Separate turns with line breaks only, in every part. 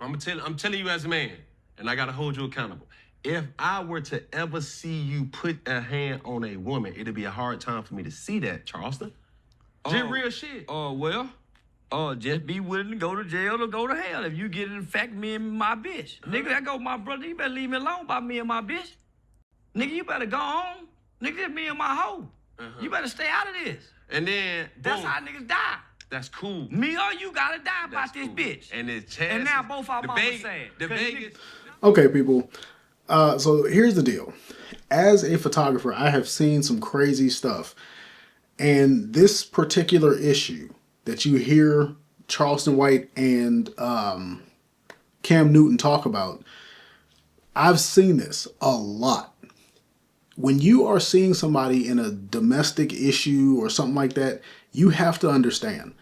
I'm telling you as a man, and I gotta hold you accountable. If I were to ever see you put a hand on a woman, it'd be a hard time for me to see that, Charleston. Just real shit.
Just be willing to go to jail or go to hell if you get in fact me and my bitch. Nigga, that go my brother. You better leave me alone about me and my bitch. Nigga, you better go on. Nigga, this me and my hoe. You better stay out of this.
And then,
that's how niggas die.
That's cool.
Me or you gotta die about this bitch.
And it's chance.
And now both our mamas sad.
The Vegas.
Okay, people. So here's the deal. As a photographer, I have seen some crazy stuff. And this particular issue that you hear Charleston White and Cam Newton talk about, I've seen this a lot. When you are seeing somebody in a domestic issue or something like that, you have to understand,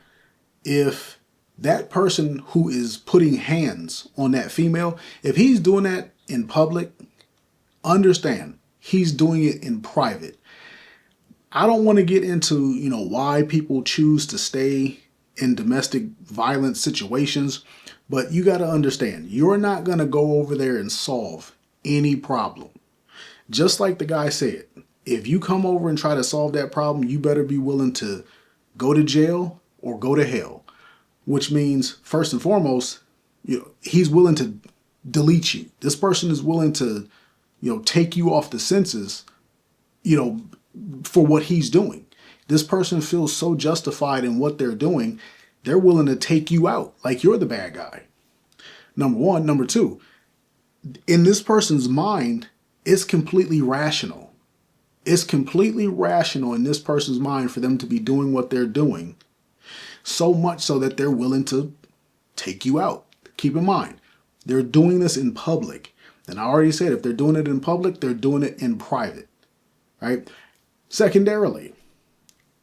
if that person who is putting hands on that female, if he's doing that in public, understand he's doing it in private. I don't want to get into, why people choose to stay in domestic violence situations, but you got to understand, you're not going to go over there and solve any problem. Just like the guy said, if you come over and try to solve that problem, you better be willing to go to jail or go to hell, which means first and foremost, he's willing to delete you. This person is willing to, take you off the census, for what he's doing. This person feels so justified in what they're doing, they're willing to take you out like you're the bad guy. Number one. Number two, in this person's mind, it's completely rational. It's completely rational in this person's mind for them to be doing what they're doing, so much so that they're willing to take you out. Keep in mind, they're doing this in public. And I already said, if they're doing it in public, they're doing it in private, right? Secondarily,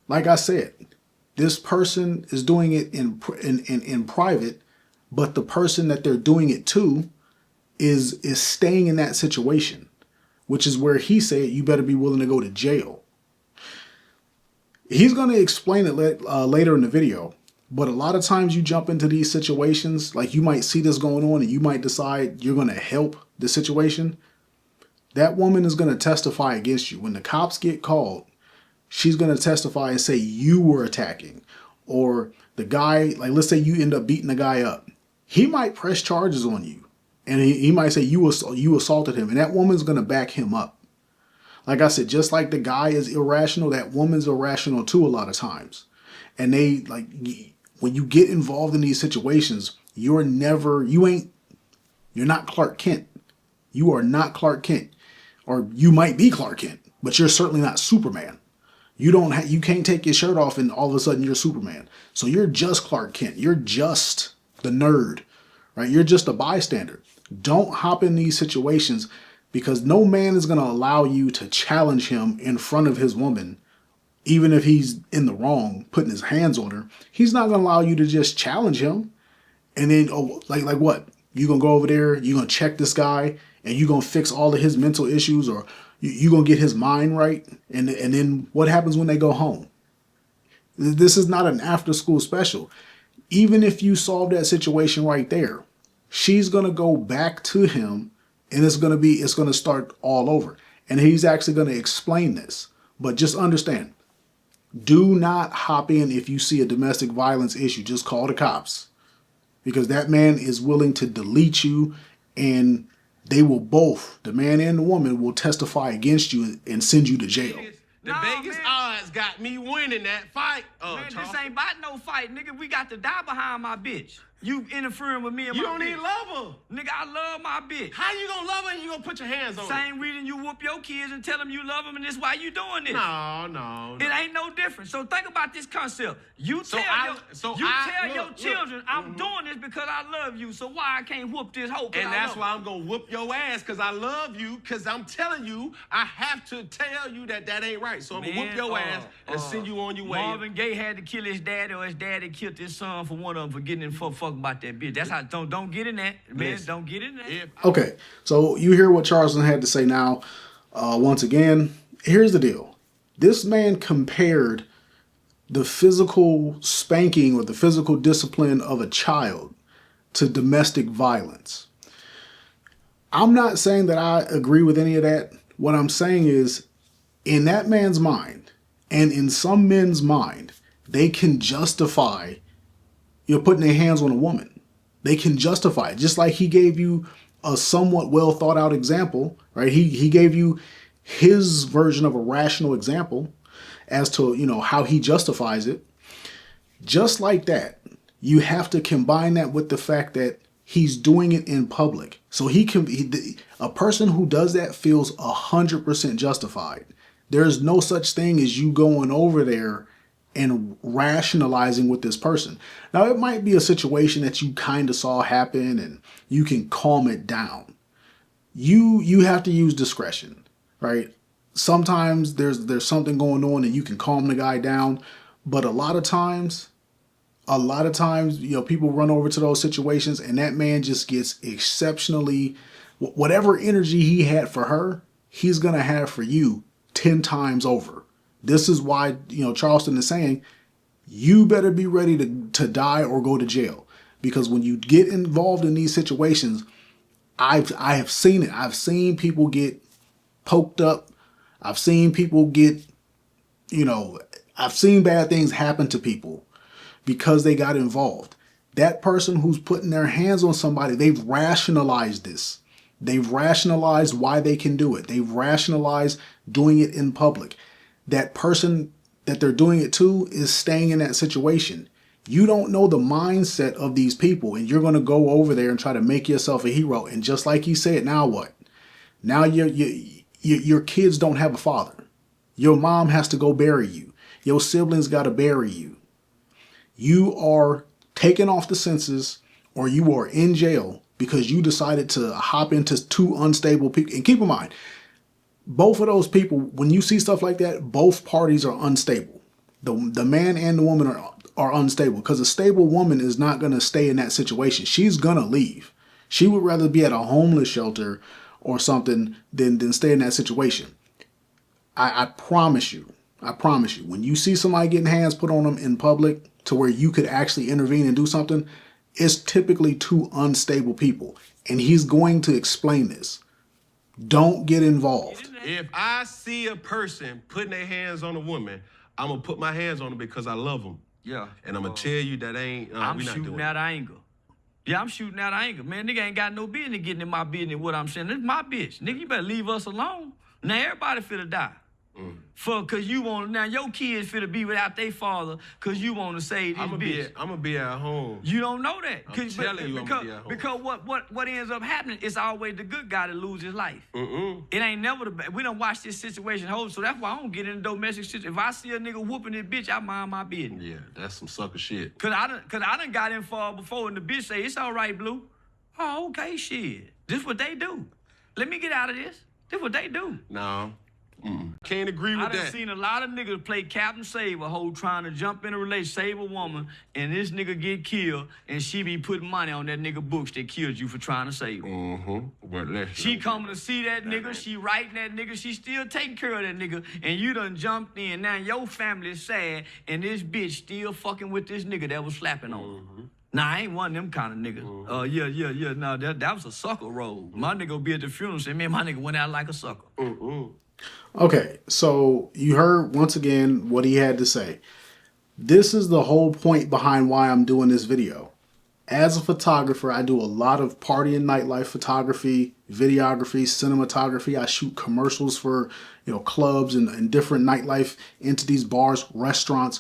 like I said, this person is doing it in private, but the person that they're doing it to is staying in that situation, which is where he said you better be willing to go to jail. He's going to explain it later in the video, but a lot of times you jump into these situations, like you might see this going on and you might decide you're going to help the situation. That woman is going to testify against you. When the cops get called, she's going to testify and say you were attacking. Or the guy, like let's say you end up beating the guy up. He might press charges on you. And he might say you assaulted him. And that woman's going to back him up. Like I said, just like the guy is irrational, that woman's irrational too a lot of times. And when you get involved in these situations, you're not Clark Kent. You are not Clark Kent. Or you might be Clark Kent, but you're certainly not Superman. You can't take your shirt off and all of a sudden you're Superman. So you're just Clark Kent. You're just the nerd, right? You're just a bystander. Don't hop in these situations because no man is going to allow you to challenge him in front of his woman, even if he's in the wrong, putting his hands on her. He's not going to allow you to just challenge him. And then, like what? You going to go over there, you going to check this guy, and you going to fix all of his mental issues, or you going to get his mind right? And then what happens when they go home? This is not an after school special. Even if you solve that situation right there, she's going to go back to him and it's going to start all over. And he's actually going to explain this. But just understand, do not hop in if you see a domestic violence issue. Just call the cops, because that man is willing to delete you, and they will both, the man and the woman, will testify against you and send you to jail.
The Vegas odds got me winning that fight.
Man, this ain't about no fight, nigga. We got to die behind my bitch. You interfering with me and my bitch.
You don't even love her.
Nigga, I love my bitch.
How you gonna love her and you gonna put your hands on her?
Same reason you whoop your kids and tell them you love them, and this why you doing this.
No.
It ain't no different. So think about this concept. You tell your children, I'm doing this because I love you, so why I can't whoop this hoe?
And that's why I'm gonna whoop your ass, because I love you, because I'm telling you, I have to tell you that ain't right. So I'm gonna whoop your ass and send you on your way.
Marvin Gaye had to kill his daddy, or his daddy killed his son for one of them for getting in fuck about that bitch. That's how, don't get in that. Man, don't get in that.
Okay, so you hear what Charleston had to say now. Once again, here's the deal. This man compared the physical spanking or the physical discipline of a child to domestic violence. I'm not saying that I agree with any of that. What I'm saying is, in that man's mind, and in some men's mind, they can justify putting their hands on a woman. They can justify it. Just like he gave you a somewhat well thought out example, right? He gave you his version of a rational example as to, how he justifies it. Just like that, you have to combine that with the fact that he's doing it in public. So a person who does that feels 100% justified. There's no such thing as you going over there and rationalizing with this person. Now, it might be a situation that you kind of saw happen and you can calm it down. You have to use discretion, right? Sometimes there's something going on and you can calm the guy down, but a lot of times, people run over to those situations and that man just gets exceptionally, whatever energy he had for her, he's going to have for you 10 times over. This is why, Charleston is saying, you better be ready to die or go to jail. Because when you get involved in these situations, I have seen it. I've seen people get poked up. I've seen people get, I've seen bad things happen to people because they got involved. That person who's putting their hands on somebody, they've rationalized this. They've rationalized why they can do it. They've rationalized doing it in public. That person that they're doing it to is staying in that situation. You don't know the mindset of these people, and you're going to go over there and try to make yourself a hero. And just like he said, now what? Now your kids don't have a father. Your mom has to go bury you. Your siblings got to bury you. You are taken off the census, or you are in jail because you decided to hop into two unstable people. And keep in mind, both of those people, when you see stuff like that, both parties are unstable. The man and the woman are unstable, because a stable woman is not going to stay in that situation. She's going to leave. She would rather be at a homeless shelter or something than stay in that situation. I promise you, when you see somebody getting hands put on them in public to where you could actually intervene and do something, it's typically two unstable people. And he's going to explain this. Don't get involved.
If I see a person putting their hands on a woman, I'm going to put my hands on them because I love them.
Yeah.
And I'm going to tell you that
I'm
we not
shooting
doing
out
it.
anger. Yeah, I'm shooting out anger. Man, nigga ain't got no business getting in my business, what I'm saying. This is my bitch. Nigga, you better leave us alone. Now, everybody finna die. Cause you want, now your kids finna be without their father cause you want to save this bitch.
I'm going to be at home.
You don't know that.
I'm telling you, I'm gonna be at home.
Because what ends up happening is always the good guy that loses his life. It ain't never the bad. We done watch this situation hold, so that's why I don't get in domestic situation. If I see a nigga whooping this bitch, I mind my business.
Yeah, that's some sucker shit.
Cause I done got involved before and the bitch say, it's all right, Blue. Oh, okay, shit. This what they do. Let me get out of this. This what they do.
No. Can't agree with
I done
that.
seen a lot of niggas play Captain Save a hoe trying to jump in a relationship, save a woman, and this nigga get killed, and she be putting money on that nigga books that killed you for trying to save her.
But
She coming to see that nigga, she writing that nigga, she still taking care of that nigga, and you done jumped in. Now your family is sad, and this bitch still fucking with this nigga that was slapping on her. Nah, I ain't one of them kind of niggas. Yeah. Nah, that was a sucker role. My nigga be at the funeral and say, man, my nigga went out like a sucker.
Okay, so you heard once again what he had to say. This is the whole point behind why I'm doing this video. As a photographer, I do a lot of party and nightlife photography, videography, cinematography. I shoot commercials for clubs and different nightlife entities, bars, restaurants.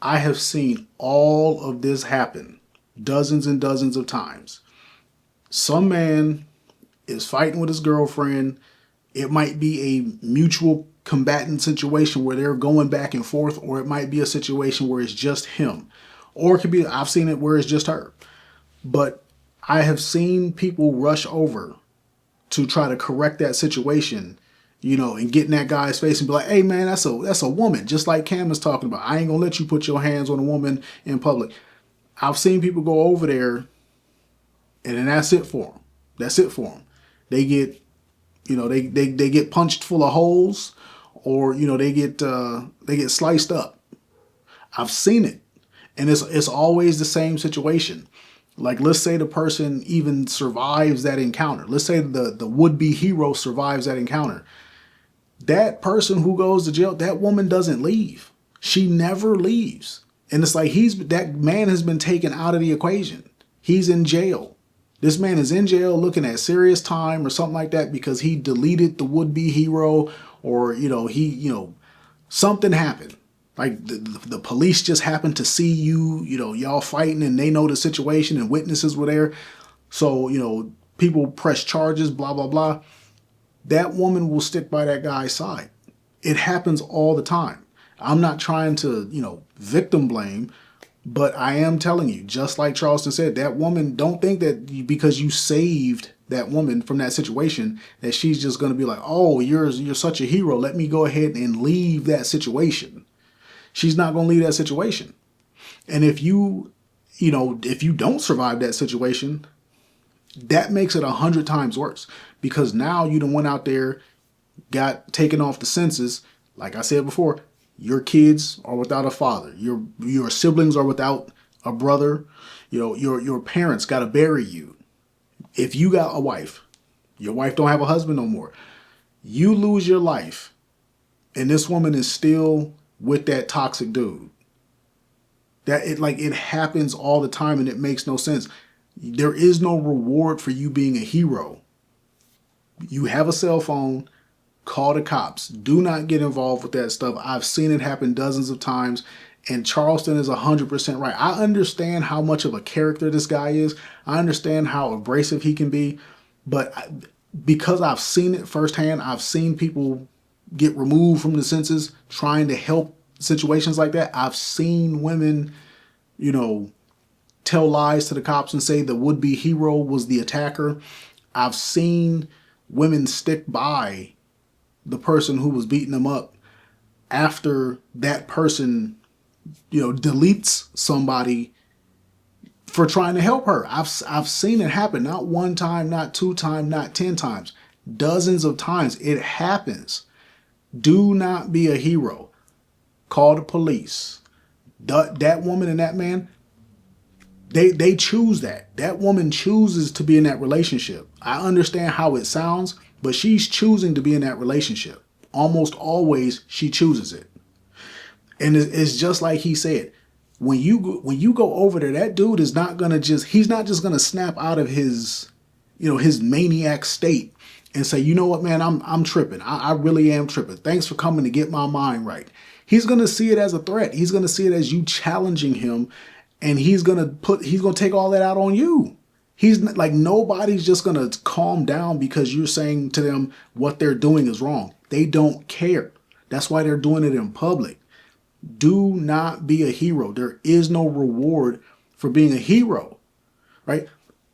I have seen all of this happen dozens and dozens of times. Some man is fighting with his girlfriend. It might be a mutual combatant situation where they're going back and forth, or it might be a situation where it's just him. Or it could be, I've seen it where it's just her. But I have seen people rush over to try to correct that situation, and get in that guy's face and be like, hey man, that's a woman. Just like Cam is talking about. I ain't gonna let you put your hands on a woman in public. I've seen people go over there and then that's it for them. They get, they get punched full of holes, or they get sliced up. I've seen it, and it's always the same situation. Like, let's say the person even survives that encounter. Let's say the would-be hero survives that encounter. That person who goes to jail, that woman doesn't leave. She never leaves. And it's like that man has been taken out of the equation. He's in jail. This man is in jail looking at serious time or something like that because he deleted the would-be hero, or, something happened. Like the police just happened to see y'all fighting, and they know the situation and witnesses were there. So, people press charges, blah, blah, blah. That woman will stick by that guy's side. It happens all the time. I'm not trying to, victim blame, but I am telling you, just like Charleston said, that woman, don't think that because you saved that woman from that situation, that she's just going to be like, oh, you're such a hero, let me go ahead and leave that situation. She's not going to leave that situation. And if you don't survive that situation, that makes it 100 times worse, because now you done went out there, got taken off the census. Like I said before, your kids are without a father. Your siblings are without a brother. Your parents got to bury you. If you got a wife, your wife don't have a husband no more. You lose your life, and this woman is still with that toxic dude. It happens all the time, and it makes no sense. There is no reward for you being a hero. You have a cell phone, call the cops. Do not get involved with that stuff. I've seen it happen dozens of times, and Charleston is 100% right. I understand how much of a character this guy is. I understand how abrasive he can be, but because I've seen it firsthand, I've seen people get removed from the census trying to help situations like that. I've seen women, tell lies to the cops and say the would-be hero was the attacker. I've seen women stick by the person who was beating them up after that person, deletes somebody for trying to help her. I've seen it happen, not one time, not 2 times, not 10 times, dozens of times. It happens. Do not be a hero. Call the police. That woman and that man, they choose that. That woman chooses to be in that relationship. I understand how it sounds, but she's choosing to be in that relationship. Almost always she chooses it. And it's just like he said, when you go over there, that dude is not gonna he's not just gonna snap out of his, his maniac state and say, you know what, man, I'm tripping. I really am tripping. Thanks for coming to get my mind right. He's gonna see it as a threat. He's gonna see it as you challenging him, and he's gonna take all that out on you. He's like, nobody's just gonna calm down because you're saying to them what they're doing is wrong. They don't care. That's why they're doing it in public. Do not be a hero. There is no reward for being a hero, right?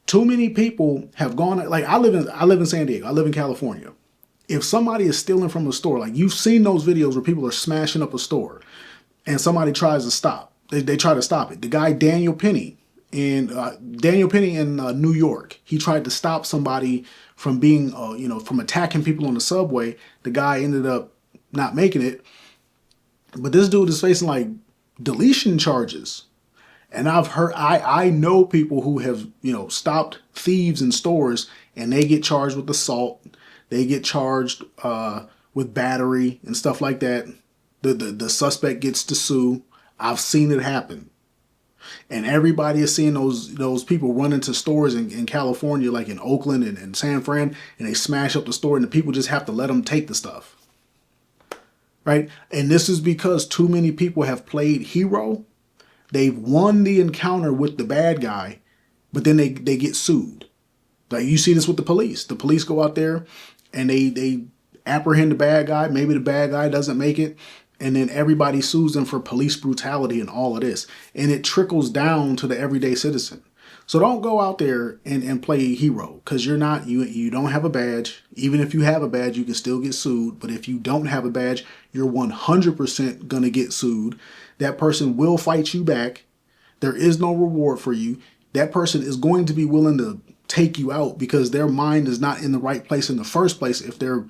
Too many people have gone, like I live in San Diego. I live in California. If somebody is stealing from a store, like you've seen those videos where people are smashing up a store and somebody tries to stop. They try to stop it. The guy Daniel Penny in New York, he tried to stop somebody from being, from attacking people on the subway. The guy ended up not making it. But this dude is facing like deletion charges. And I know people who have, stopped thieves in stores, and they get charged with assault. They get charged with battery and stuff like that. The suspect gets to sue. I've seen it happen. And everybody is seeing those people run into stores in California, like in Oakland and San Fran, and they smash up the store, and the people just have to let them take the stuff. Right? And this is because too many people have played hero. They've won the encounter with the bad guy, but then they get sued. Like you see this with the police. The police go out there and they apprehend the bad guy. Maybe the bad guy doesn't make it. And then everybody sues them for police brutality and all of this. And it trickles down to the everyday citizen. So don't go out there and play hero, because you don't have a badge. Even if you have a badge, you can still get sued. But if you don't have a badge, you're 100% going to get sued. That person will fight you back. There is no reward for you. That person is going to be willing to take you out because their mind is not in the right place in the first place if they're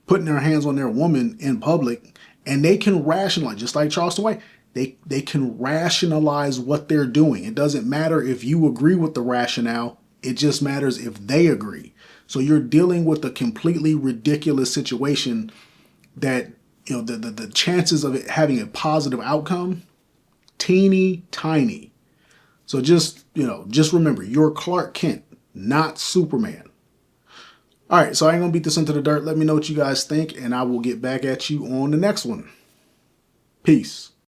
putting their hands on their woman in public. And they can rationalize, just like Charleston White, They can rationalize what they're doing. It doesn't matter if you agree with the rationale. It just matters if they agree. So you're dealing with a completely ridiculous situation that, you know, the chances of it having a positive outcome, teeny tiny. So just remember, you're Clark Kent, not Superman. All right, so I ain't gonna beat this into the dirt. Let me know what you guys think, and I will get back at you on the next one. Peace.